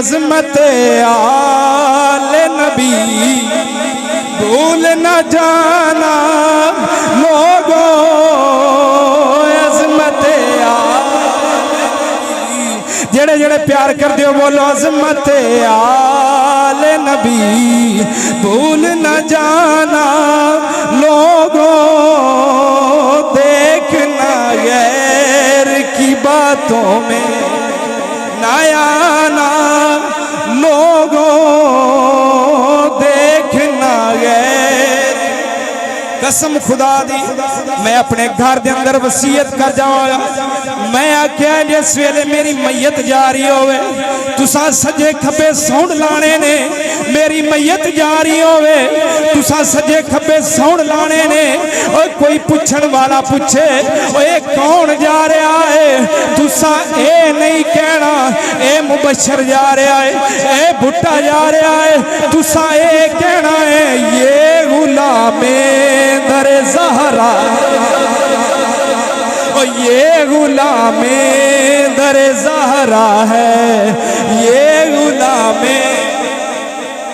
عظمت آل نبی بھول نہ جانا لوگوں عظمت جڑے جڑے پیار کر دیو بولو عظمت آل نبی بھول نہ جانا لوگوں دیکھنا غیر کی باتوں میں نہ آنا لوگوں دیکھنا غیر قسم خدا دی میں اپنے گھر دے اندر وصیت کر جاؤں میں آکھیا جس ویلے میری میت جاری ہوئے تساں سجے کھبے سون لانے نے میری میت جاری ہوئے تساں سجے کھبے سون لانے نے اور کوئی پوچھن والا پوچھے اے کون جا رہا ہے تساں اے نہیں کہنا اے مبشر جا رہا ہے اے بھٹا جا رہا ہے تساں اے کہنا ہے یہ غلام در زہرا یہ غلام در زہرا ہے یہ غلام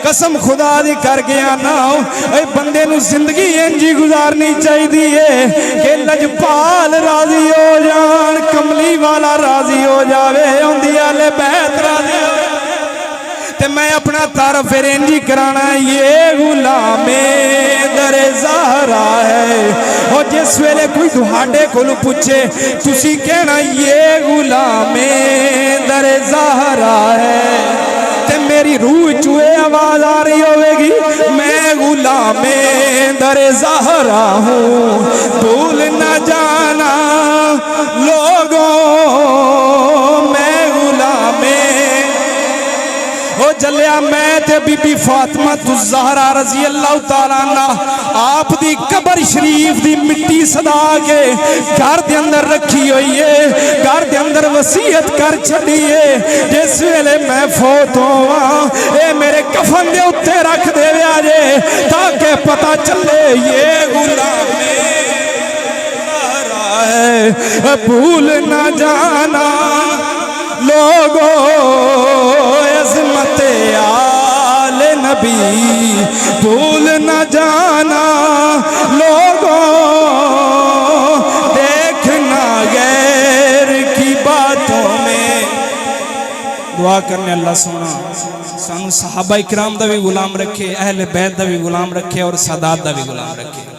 قسم خدا دی کر گیا نا اے بندے نو زندگی انجی گزارنی چاہی دیئے کہ لجپال راضی ہو جان کملی والا راضی ہو جاوے اندی آلے بیت راضی ہو تے میں اپنا تعارف انجی کرانا یہ غلام در زہرا ہے اور جس ویلے کوئی دہاڑے کو لو پوچھے تسی کہنا یہ غلام در زہرا ہے تے میری روح چوئے آواز آ رہی ہوئے گی میں غلام در زہرا ہوں بھول نہ جانا لوگوں میں غلام او جلیا میں تے بی بی فاطمہ الزہرا رضی اللہ تعالیٰ عنہ آپ دی قبر شریف دی مٹی صدا کے گھر دے اندر رکھی ہوئی ہے گھر دے اندر وصیت کر چھڑی ہے جس ویلے میں فوت ہوا اے میرے کفن دے اتے رکھ دے وے آجے تاکہ پتہ چلے یہ غلام زہرا ہے بھول نہ جانا لوگوں عظمت آل نبی بھول نہ جانا لوگوں دیکھنا غیر کی باتوں میں دعا کرنے اللہ سونا سانو صحابہ اکرام دا بھی غلام رکھے اہل بیت دا بھی غلام رکھے اور سادات دا بھی غلام رکھے